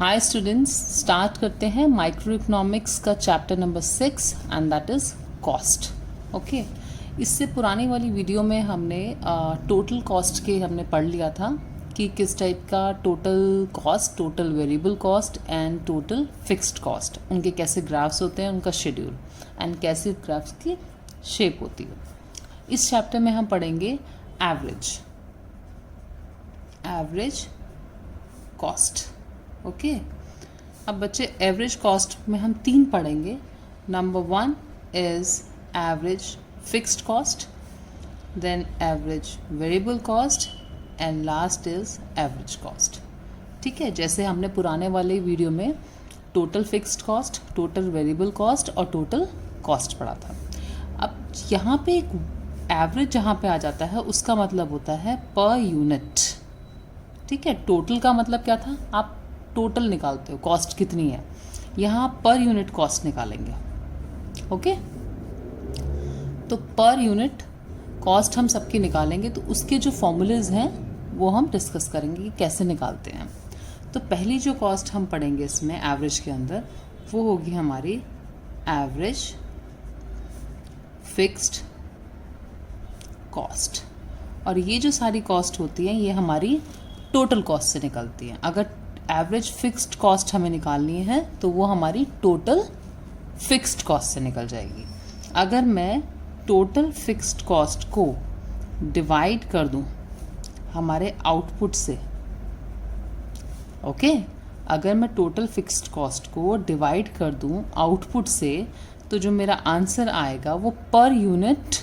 Hi students, start करते हैं micro economics का chapter number 6 and that is cost. Okay, इससे पुरानी वाली वीडियो में हमने टोटल कॉस्ट के हमने पढ़ लिया था कि किस टाइप का total cost, total variable cost and total fixed cost, उनके कैसे ग्राफ्स होते हैं, उनका शेड्यूल एंड कैसे ग्राफ्स की शेप होती है। इस चैप्टर में हम पढ़ेंगे एवरेज कॉस्ट। ओके, अब बच्चे एवरेज कॉस्ट में हम 3 पढ़ेंगे। Number 1 is average fixed cost, then average variable cost and last is average cost. ठीक है, जैसे हमने पुराने वाले वीडियो में total fixed cost, total variable cost और टोटल कॉस्ट पढ़ा था। अब यहाँ पे एक एवरेज जहाँ पे आ जाता है उसका मतलब होता है पर यूनिट। ठीक है, टोटल का मतलब क्या था, आप टोटल निकालते हो कॉस्ट कितनी है, यहाँ पर यूनिट कॉस्ट निकालेंगे। ओके, तो पर यूनिट कॉस्ट हम सबकी निकालेंगे, तो उसके जो फॉर्मूलेज हैं वो हम डिस्कस करेंगे कि कैसे निकालते हैं। तो पहली जो कॉस्ट हम पढ़ेंगे इसमें एवरेज के अंदर वो होगी हमारी एवरेज फिक्स्ड कॉस्ट। और ये जो सारी कॉस्ट होती है ये हमारी टोटल कॉस्ट से निकलती है। अगर एवरेज फिक्स्ड कॉस्ट हमें निकालनी है तो वो हमारी टोटल फिक्स्ड कॉस्ट से निकल जाएगी। अगर मैं टोटल फिक्स्ड कॉस्ट को डिवाइड कर दूं हमारे आउटपुट से, ओके, अगर मैं टोटल फिक्स्ड कॉस्ट को डिवाइड कर दूं आउटपुट से, तो जो मेरा आंसर आएगा वो पर यूनिट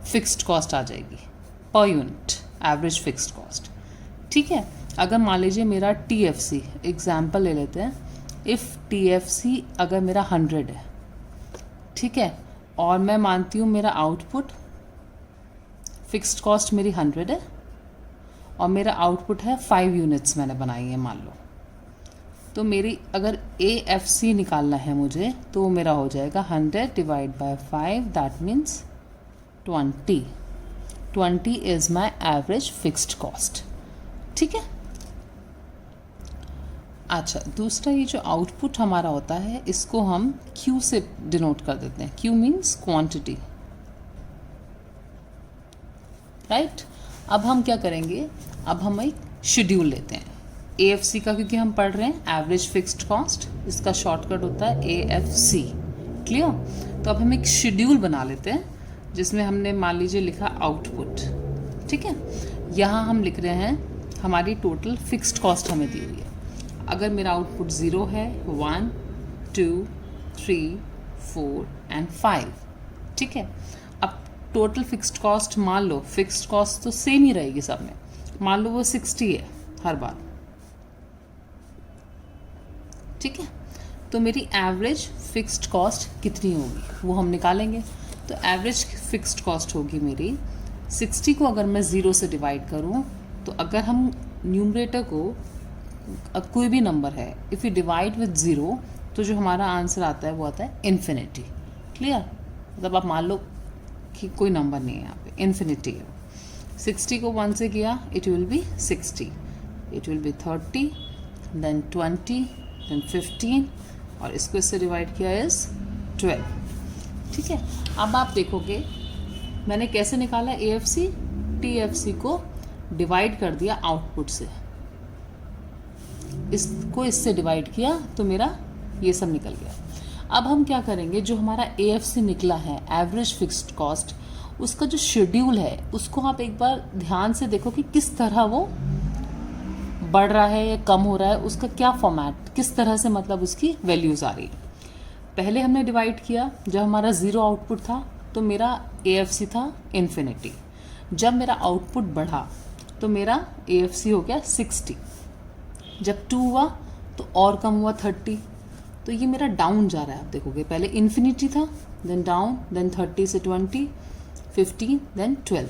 फिक्स्ड कॉस्ट आ जाएगी, per unit average fixed cost. ठीक है, अगर मान लीजिए मेरा TFC एग्जाम्पल ले लेते हैं, इफ़ TFC अगर मेरा 100 है, ठीक है, और मैं मानती हूँ मेरा आउटपुट फिक्स्ड कॉस्ट मेरी 100 है और मेरा आउटपुट है 5 यूनिट्स मैंने बनाई है मान लो, तो मेरी अगर AFC निकालना है मुझे तो वो मेरा हो जाएगा 100 divide by 5, that means 20 is my average fixed cost. ठीक है, अच्छा, दूसरा ये जो आउटपुट हमारा होता है इसको हम Q से डिनोट कर देते हैं। Q means quantity, right. अब हम क्या करेंगे, अब हम एक शेड्यूल लेते हैं AFC का, क्योंकि हम पढ़ रहे हैं एवरेज फिक्स्ड कॉस्ट, इसका शॉर्टकट होता है AFC। क्लियर, तो अब हम एक शेड्यूल बना लेते हैं जिसमें हमने मान लीजिए लिखा आउटपुट। ठीक है, यहाँ हम लिख रहे हैं हमारी टोटल फिक्स्ड कॉस्ट हमें दी हुई है। अगर मेरा आउटपुट 0 है, 1 2 3 4 एंड 5। ठीक है, अब टोटल फिक्स्ड कॉस्ट मान लो, फिक्स्ड कॉस्ट तो सेम ही रहेगी सब में, मान लो वो 60 है हर बार। ठीक है, तो मेरी एवरेज फिक्स्ड कॉस्ट कितनी होगी वो हम निकालेंगे। तो एवरेज फिक्स्ड कॉस्ट होगी मेरी 60 को अगर मैं 0 से डिवाइड करूं, तो अगर हम न्यूमरेटर को कोई भी नंबर है, इफ़ यू डिवाइड विद 0, तो जो हमारा आंसर आता है वो आता है इन्फिनिटी। क्लियर, मतलब आप मान लो कि कोई नंबर नहीं है यहाँ पे, इन्फिनिटी है। 60 को 1 से किया, it will be 60, it will be 30, then 20, then 15, और इसको इससे डिवाइड किया इज़ 12। ठीक है, अब आप देखोगे मैंने कैसे निकाला AFC, TFC को डिवाइड कर दिया आउटपुट से, इसको इससे डिवाइड किया तो मेरा ये सब निकल गया। अब हम क्या करेंगे, जो हमारा AFC निकला है एवरेज फिक्स्ड कॉस्ट, उसका जो शेड्यूल है उसको आप एक बार ध्यान से देखो कि किस तरह वो बढ़ रहा है या कम हो रहा है, उसका क्या फॉर्मेट, किस तरह से मतलब उसकी वैल्यूज़ आ रही है। पहले हमने डिवाइड किया जब हमारा 0 आउटपुट था तो मेरा AFC था इन्फिनिटी। जब मेरा आउटपुट बढ़ा तो मेरा AFC हो गया 60, जब 2 हुआ तो और कम हुआ 30, तो ये मेरा डाउन जा रहा है। आप देखोगे पहले इन्फिनिटी था, देन डाउन, देन 30 से 20, 15, देन 12।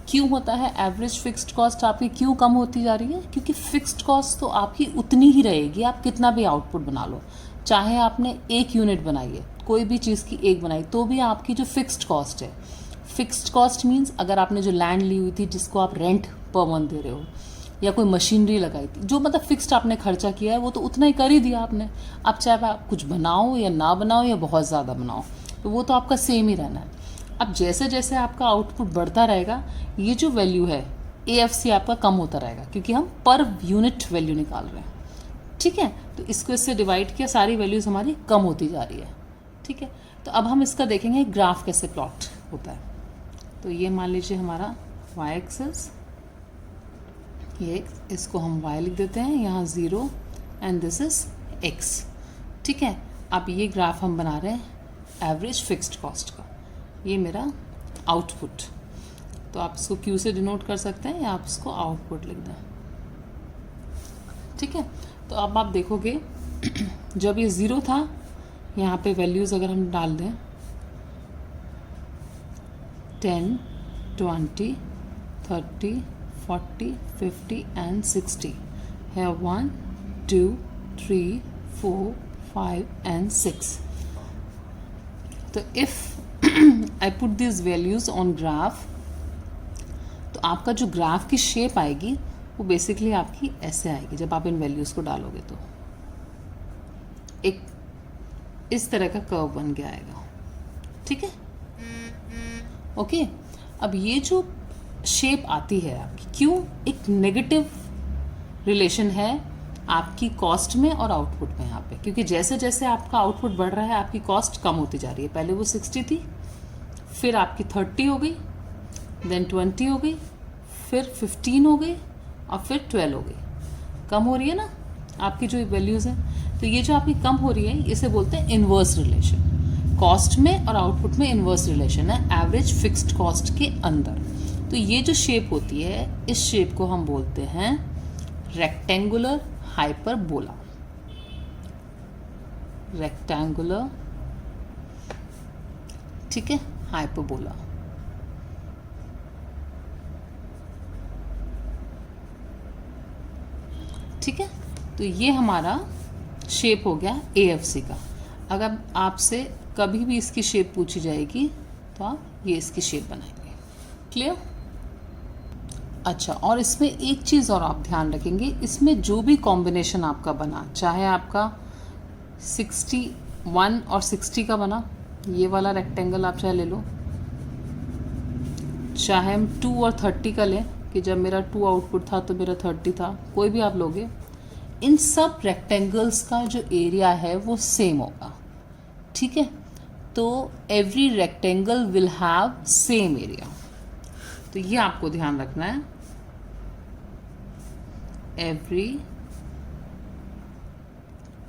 क्यों होता है एवरेज फिक्स्ड कॉस्ट आपकी क्यों कम होती जा रही है? क्योंकि फिक्स्ड कॉस्ट तो आपकी उतनी ही रहेगी, आप कितना भी आउटपुट बना लो, चाहे आपने 1 यूनिट बनाई है, कोई भी चीज़ की 1 बनाई, तो भी आपकी जो फिक्स्ड कॉस्ट है, फिक्स्ड कॉस्ट मीन्स अगर आपने जो लैंड ली हुई थी जिसको आप रेंट पर मंथ दे रहे हो, या कोई मशीनरी लगाई थी, जो मतलब फिक्स्ड आपने खर्चा किया है वो तो उतना ही कर ही दिया आपने। अब चाहे आप कुछ बनाओ या ना बनाओ या बहुत ज़्यादा बनाओ, तो वो तो आपका सेम ही रहना है। अब जैसे जैसे आपका आउटपुट बढ़ता रहेगा, ये जो वैल्यू है AFC आपका कम होता रहेगा, क्योंकि हम पर यूनिट वैल्यू निकाल रहे हैं। ठीक है, तो इसको इससे डिवाइड किया, सारी वैल्यूज़ हमारी कम होती जा रही है। ठीक है, तो अब हम इसका देखेंगे ग्राफ कैसे प्लॉट होता है। तो ये मान लीजिए हमारा y एक्सिस, ये इसको हम y लिख देते हैं, यहाँ 0 एंड दिस इज x। ठीक है, अब ये ग्राफ हम बना रहे हैं एवरेज फिक्स्ड कॉस्ट का, ये मेरा आउटपुट। तो आप इसको Q से डिनोट कर सकते हैं या आप इसको आउटपुट लिख दें। ठीक है, तो अब आप देखोगे जब ये 0 था, यहाँ पे वैल्यूज़ अगर हम डाल दें 10, 20, 30, 40, 50 एंड 60 है, 1, 2, 3, 4, 5 एंड 6। तो if I put this values on graph, तो आपका जो ग्राफ की शेप आएगी वो बेसिकली आपकी ऐसे आएगी जब आप इन वैल्यूज़ को डालोगे, तो एक इस तरह का कर्व बन के आएगा। ठीक है, ओके। अब ये जो शेप आती है आपकी, क्यों? एक नेगेटिव रिलेशन है आपकी कॉस्ट में और आउटपुट में यहाँ पे, क्योंकि जैसे जैसे आपका आउटपुट बढ़ रहा है आपकी कॉस्ट कम होती जा रही है। पहले वो 60 थी, फिर आपकी 30 हो गई, देन 20 हो गई, फिर 15 हो गई और फिर 12 हो गई। कम हो रही है ना आपकी जो वैल्यूज़ हैं। तो ये जो आपकी कम हो रही है इसे बोलते हैं इन्वर्स रिलेशन। कॉस्ट में और आउटपुट में इन्वर्स रिलेशन है एवरेज फिक्स्ड कॉस्ट के अंदर। तो ये जो शेप होती है, इस शेप को हम बोलते हैं रेक्टेंगुलर हाइपरबोला। रेक्टेंगुलर, ठीक है, हाइपरबोला। ठीक है, तो ये हमारा शेप हो गया AFC का। अगर आपसे कभी भी इसकी शेप पूछी जाएगी तो आप ये इसकी शेप बनाएंगे। क्लियर? अच्छा, और इसमें एक चीज़ और आप ध्यान रखेंगे, इसमें जो भी कॉम्बिनेशन आपका बना, चाहे आपका 61 और 60 का बना, ये वाला रेक्टेंगल आप चाहे ले लो, चाहे हम 2 और 30 का लें कि जब मेरा 2 आउटपुट था तो मेरा 30 था, कोई भी आप लोगे, इन सब रेक्टेंगल्स का जो एरिया है वो सेम होगा। ठीक है, तो every rectangle will have same area. तो ये आपको ध्यान रखना है, every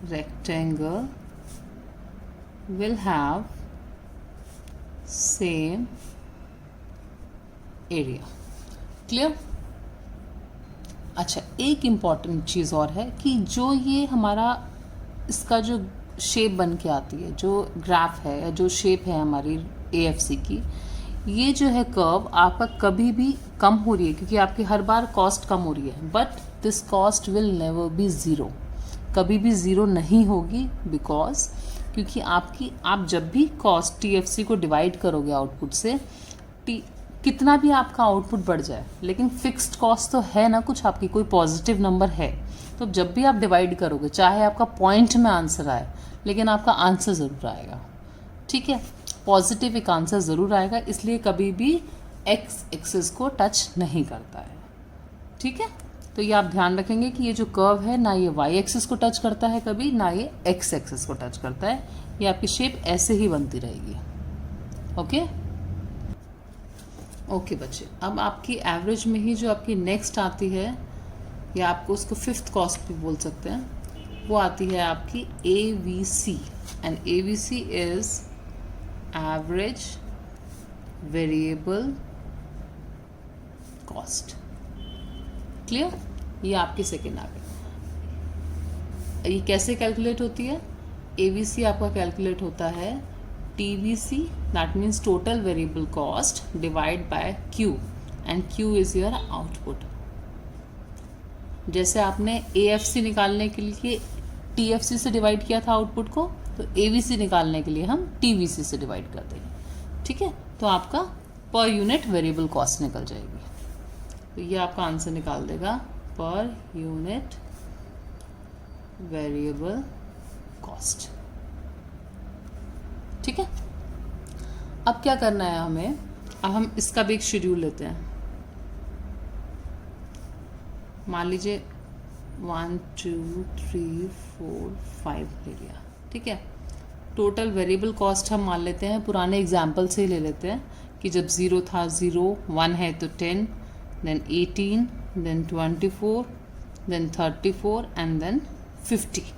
rectangle will have same area. Clear? अच्छा, एक इम्पॉर्टेंट चीज़ और है कि जो ये हमारा इसका जो शेप बन के आती है, जो ग्राफ है या जो शेप है हमारी AFC की, ये जो है कर्व आपका कभी भी कम हो रही है क्योंकि आपकी हर बार कॉस्ट कम हो रही है, but this cost will never be zero. कभी भी ज़ीरो नहीं होगी, बिकॉज क्योंकि आप जब भी कॉस्ट TFC को डिवाइड करोगे आउटपुट से, कितना भी आपका आउटपुट बढ़ जाए, लेकिन फिक्स्ड कॉस्ट तो है ना, कुछ आपकी कोई पॉजिटिव नंबर है, तो जब भी आप डिवाइड करोगे, चाहे आपका पॉइंट में आंसर आए, लेकिन आपका आंसर ज़रूर आएगा। ठीक है, पॉजिटिव एक आंसर ज़रूर आएगा, इसलिए कभी भी एक्स एक्सिस को टच नहीं करता है। ठीक है, तो ये आप ध्यान रखेंगे कि ये जो कर्व है ना ये वाई एक्सिस को टच करता है कभी, ना ये एक्स एक्सिस को टच करता है। ये आपकी शेप ऐसे ही बनती रहेगी। ओके ओके बच्चे, अब आपकी एवरेज में ही जो आपकी नेक्स्ट आती है, या आपको उसको फिफ्थ कॉस्ट भी बोल सकते हैं, वो आती है आपकी AVC, and AVC is average variable cost. Clear? ये आपकी सेकेंड आ गई। ये कैसे कैलकुलेट होती है? AVC आपका कैलकुलेट होता है TVC, that means total variable cost, divide by Q, and Q is your output. जैसे आपने AFC निकालने के लिए TFC से डिवाइड किया था आउटपुट को, तो AVC निकालने के लिए हम TVC से डिवाइड कर देंगे। ठीक है, तो आपका पर यूनिट वेरिएबल कॉस्ट निकल जाएगी। तो ये आपका आंसर निकाल देगा पर यूनिट वेरिएबल कॉस्ट। ठीक है, अब क्या करना है हमें, अब हम इसका भी एक शेड्यूल लेते हैं। मान लीजिए 1 2 3 4 5 ले लिया। ठीक है, टोटल वेरिएबल कॉस्ट हम मान लेते हैं, पुराने एग्जाम्पल से ही ले लेते हैं कि जब 0 था 0, 1 है तो 10, then 18, then 24, then 34 and then 50।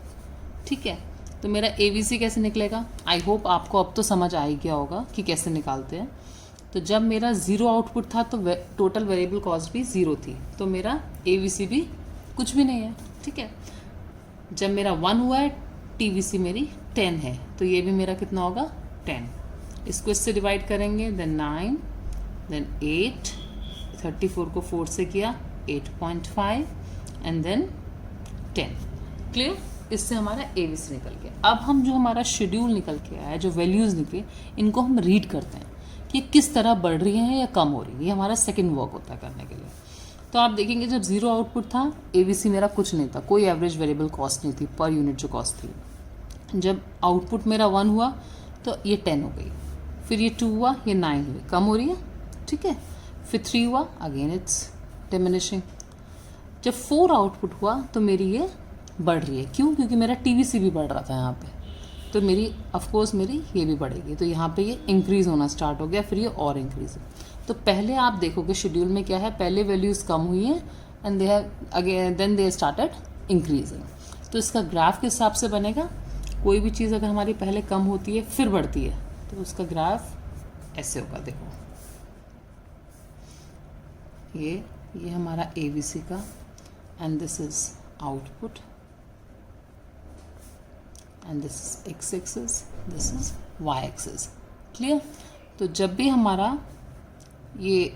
ठीक है, तो मेरा ABC कैसे निकलेगा? आई होप आपको अब तो समझ आ ही गया होगा कि कैसे निकालते हैं। तो जब मेरा 0 आउटपुट था तो टोटल वेरिएबल कॉस्ट भी 0 थी, तो मेरा ABC भी कुछ भी नहीं है। ठीक है, जब मेरा 1 हुआ है TVC मेरी 10 है, तो ये भी मेरा कितना होगा 10। इसको इससे डिवाइड करेंगे, देन 9, देन 8, 34 को 4 से किया 8.5 एंड देन 10। क्लियर? इससे हमारा ABC निकल गया। अब हम जो हमारा शेड्यूल निकल के आया है, जो वैल्यूज़ निकले, इनको हम रीड करते हैं कि किस तरह बढ़ रही हैं या कम हो रही है। ये हमारा सेकंड वर्क होता है करने के लिए। तो आप देखेंगे जब 0 आउटपुट था ABC मेरा कुछ नहीं था, कोई एवरेज वेरिएबल कॉस्ट नहीं थी, पर यूनिट जो कॉस्ट थी। जब आउटपुट मेरा 1 हुआ तो ये 10 हो गई, फिर ये 2 हुआ, ये 9 हुई, कम हो रही है। ठीक है, फिर 3 हुआ, अगेन इट्स डिमिनिशिंग। जब 4 आउटपुट हुआ तो मेरी ये बढ़ रही है। क्यों? क्योंकि मेरा TVC भी बढ़ रहा था यहाँ पे, तो मेरी ऑफकोर्स मेरी ये भी बढ़ेगी। तो यहाँ पे ये इंक्रीज़ होना स्टार्ट हो गया, फिर ये और इंक्रीज़। तो पहले आप देखोगे शेड्यूल में क्या है, पहले वैल्यूज़ कम हुई हैं and they have again then they started increasing. तो इसका ग्राफ किस हिसाब से बनेगा? कोई भी चीज़ अगर हमारी पहले कम होती है फिर बढ़ती है तो उसका ग्राफ ऐसे होगा। देखो ये हमारा ABC का, and this is output, and this is X axis, this is Y axis. Clear? तो जब भी हमारा ये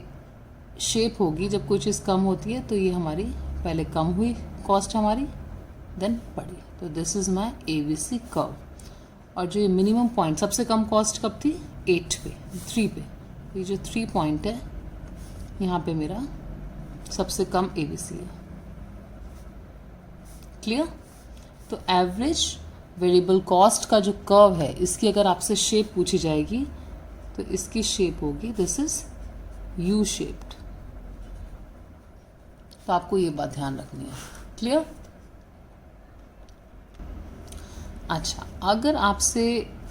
शेप होगी, जब कोई चीज़ कम होती है तो ये हमारी पहले कम हुई कॉस्ट हमारी, देन बढ़ी। तो this is my ABC curve. और जो ये मिनिमम पॉइंट, सबसे कम कॉस्ट कब थी? 8 पे, 3 पे। ये जो 3 पॉइंट है यहाँ पे मेरा सबसे कम ABC है। क्लियर? तो एवरेज वेरिएबल कॉस्ट का जो कर्व है, इसकी अगर आपसे शेप पूछी जाएगी तो इसकी शेप होगी, दिस इज U शेप्ड। तो आपको ये बात ध्यान रखनी है। क्लियर? अच्छा, अगर आपसे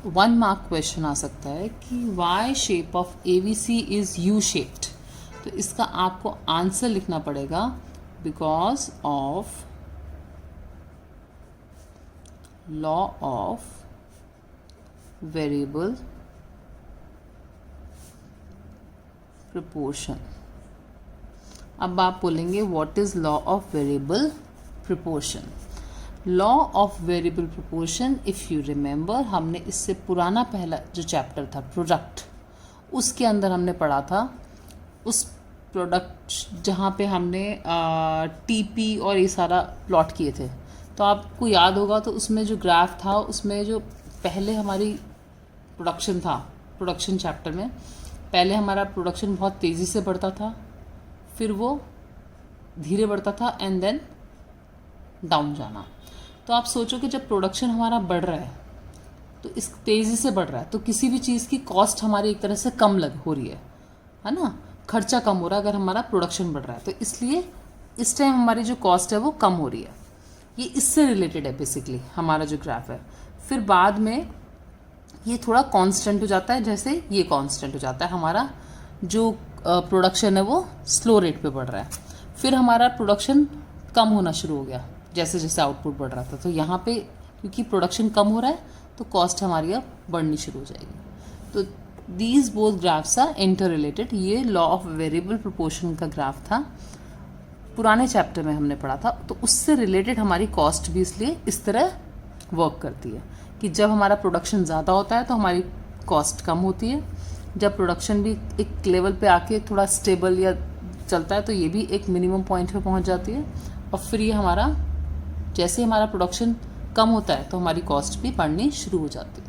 1 मार्क क्वेश्चन आ सकता है कि why shape of ABC is U shaped, तो इसका आपको आंसर लिखना पड़ेगा because of law of variable proportion। अब आप बोलेंगे what is law of variable proportion? Law of variable proportion, if you remember, हमने इससे पुराना पहला जो चैप्टर था प्रोडक्ट, उसके अंदर हमने पढ़ा था। उस प्रोडक्ट जहाँ पे हमने TP और ये सारा प्लॉट किए थे, तो आपको याद होगा, तो उसमें जो ग्राफ था, उसमें जो पहले हमारी प्रोडक्शन था, प्रोडक्शन चैप्टर में पहले हमारा प्रोडक्शन बहुत तेज़ी से बढ़ता था, फिर वो धीरे बढ़ता था एंड देन डाउन जाना। तो आप सोचो कि जब प्रोडक्शन हमारा बढ़ रहा है तो इस तेज़ी से बढ़ रहा है, तो किसी भी चीज़ की कॉस्ट हमारी एक तरह से कम हो रही है ना, खर्चा कम हो रहा है अगर हमारा प्रोडक्शन बढ़ रहा है। तो इसलिए इस टाइम हमारी जो कॉस्ट है वो कम हो रही है। ये इससे रिलेटेड है बेसिकली हमारा जो ग्राफ है। फिर बाद में ये थोड़ा कांस्टेंट हो जाता है, जैसे ये कांस्टेंट हो जाता है, हमारा जो प्रोडक्शन है वो स्लो रेट पे बढ़ रहा है। फिर हमारा प्रोडक्शन कम होना शुरू हो गया जैसे जैसे आउटपुट बढ़ रहा था। तो यहाँ पे क्योंकि प्रोडक्शन कम हो रहा है तो कॉस्ट हमारी अब बढ़नी शुरू हो जाएगी। तो these both graphs are inter related. ये लॉ ऑफ वेरिएबल प्रोपोर्शन का ग्राफ था, पुराने चैप्टर में हमने पढ़ा था। तो उससे रिलेटेड हमारी कॉस्ट भी इसलिए इस तरह वर्क करती है कि जब हमारा प्रोडक्शन ज़्यादा होता है तो हमारी कॉस्ट कम होती है, जब प्रोडक्शन भी एक लेवल पे आके थोड़ा स्टेबल या चलता है तो ये भी एक मिनिमम पॉइंट पे पहुंच जाती है। और फिर ये हमारा जैसे हमारा प्रोडक्शन कम होता है तो हमारी कॉस्ट भी बढ़नी शुरू हो जाती है,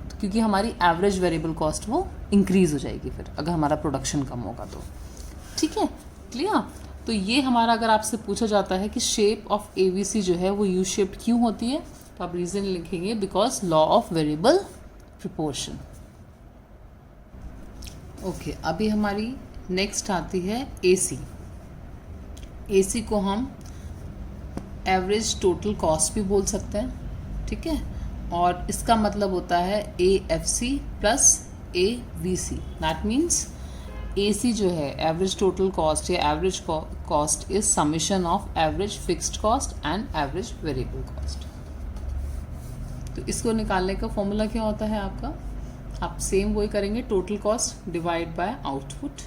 तो क्योंकि हमारी एवरेज वेरिएबल कॉस्ट वो इंक्रीज़ हो जाएगी फिर अगर हमारा प्रोडक्शन कम होगा तो। ठीक है, क्लियर? तो ये हमारा अगर आपसे पूछा जाता है कि शेप ऑफ एबीसी जो है वो यू शेप्ड क्यों होती है, तो आप रीज़न लिखेंगे because law of variable proportion. Okay, अभी हमारी नेक्स्ट आती है एसी। एसी को हम एवरेज टोटल कॉस्ट भी बोल सकते हैं, ठीक है, और इसका मतलब होता है AFC plus AVC। That means AC जो है एवरेज टोटल कॉस्ट या average cost is summation of average fixed cost and average variable cost. तो इसको निकालने का फॉर्मूला क्या होता है आपका, आप सेम वही करेंगे, total cost divide by output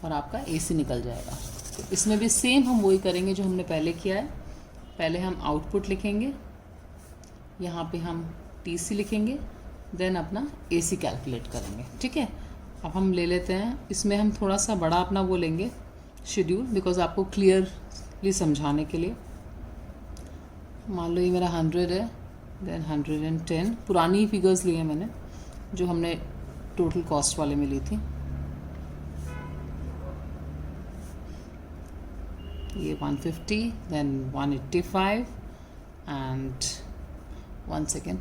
और आपका AC निकल जाएगा। तो इसमें भी सेम हम वही करेंगे जो हमने पहले किया है। पहले हम आउटपुट लिखेंगे, यहाँ पे हम TC लिखेंगे, देन अपना AC कैलकुलेट करेंगे, ठीक है। अब हम ले लेते हैं, इसमें हम थोड़ा सा बड़ा अपना वो लेंगे शेड्यूल, बिकॉज आपको क्लियरली समझाने के लिए। मान लो ये मेरा 100 है, देन 110, पुरानी फिगर्स लिए हैं मैंने जो हमने टोटल कॉस्ट वाले में ली थी। ये 150, then 185 and 1 second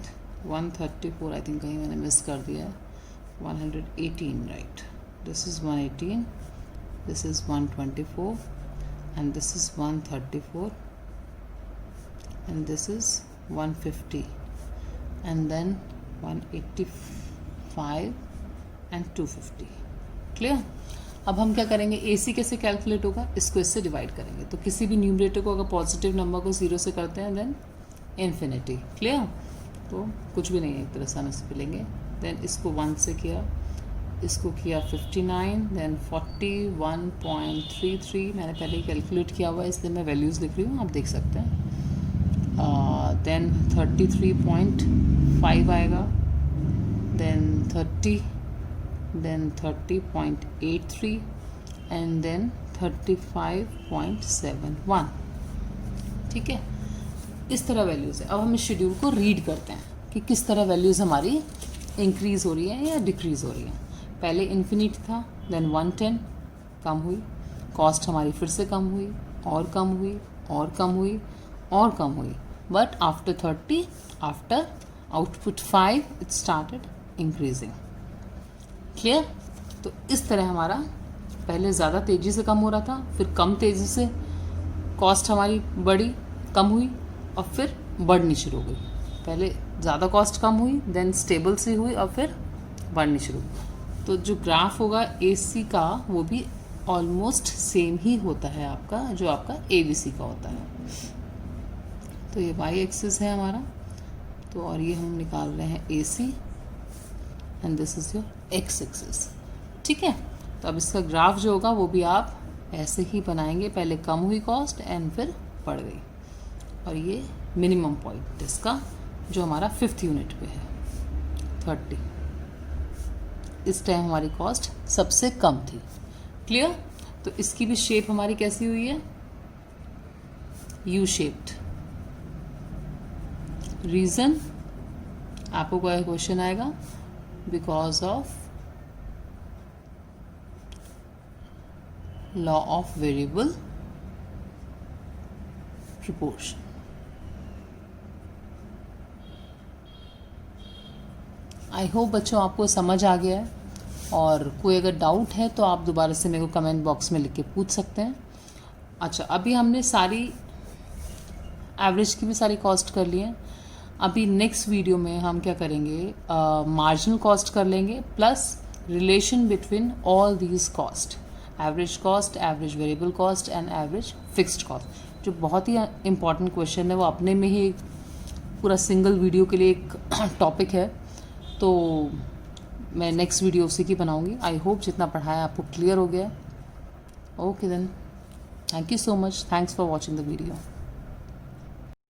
134 I think कहीं मैंने मिस कर दिया है, 118 right, this is 118, this is 124 and this is 134 and this is 150 and then 185 and 250। Clear. अब हम क्या करेंगे, AC कैसे कैलकुलेट होगा, इसको इससे डिवाइड करेंगे। तो किसी भी न्यूमरेटर को अगर पॉजिटिव नंबर को 0 से करते हैं देन इन्फिनिटी। क्लियर। तो कुछ भी नहीं है, एक तरह से हम इसे लेंगे, देन इसको 1 से किया, इसको किया 59, देन 41.33 मैंने पहले ही कैलकुलेट किया हुआ है इसलिए मैं वैल्यूज़ लिख रही हूँ, आप देख सकते हैं। देन 33.5 आएगा, देन 30, देन 30.83 एंड देन 35.71। ठीक है, इस तरह वैल्यूज़ है। अब हम इस शेड्यूल को रीड करते हैं कि किस तरह वैल्यूज़ हमारी इंक्रीज़ हो रही है या डिक्रीज़ हो रही है। पहले इन्फिनिट था, देन 110 कम हुई, कॉस्ट हमारी फिर से कम हुई और कम हुई और कम हुई और कम हुई, but after 30, after output 5 it started increasing. Clear. तो इस तरह हमारा पहले ज़्यादा तेज़ी से कम हो रहा था, फिर कम तेज़ी से कॉस्ट हमारी बढ़ी, कम हुई और फिर बढ़नी शुरू हो गई। पहले ज़्यादा कॉस्ट कम हुई, देन स्टेबल सी हुई और फिर बढ़नी शुरू हुई। तो जो ग्राफ होगा AC का वो भी ऑलमोस्ट सेम ही होता है आपका जो आपका ABC का होता है। तो ये y एक्सिस है हमारा, तो और ये हम निकाल रहे हैं AC and this is your x axis. ठीक है, तो अब इसका ग्राफ जो होगा वो भी आप ऐसे ही बनाएंगे, पहले कम हुई कॉस्ट एंड फिर बढ़ गई, और ये मिनिमम पॉइंट इसका जो हमारा 5th यूनिट पे है 30। इस टाइम हमारी कॉस्ट सबसे कम थी। क्लियर। तो इसकी भी शेप हमारी कैसी हुई है, यू शेप्ड। रीज़न आपको कोई क्वेश्चन आएगा, because of law of variable proportion. I hope बच्चों आपको समझ आ गया है, और कोई अगर डाउट है तो आप दोबारा से मेरे को कमेंट बॉक्स में लिख के पूछ सकते हैं। अच्छा, अभी हमने सारी एवरेज की भी सारी कॉस्ट कर ली है। अभी नेक्स्ट वीडियो में हम क्या करेंगे, मार्जिनल कॉस्ट कर लेंगे plus relation between all these cost, average cost, average variable cost and average fixed cost, जो बहुत ही इंपॉर्टेंट क्वेश्चन है। वो अपने में ही पूरा सिंगल वीडियो के लिए एक टॉपिक है, तो मैं नेक्स्ट वीडियो उसी की बनाऊंगी। आई होप जितना पढ़ाया आपको क्लियर हो गया। Okay then, thank you so much, thanks for watching the video.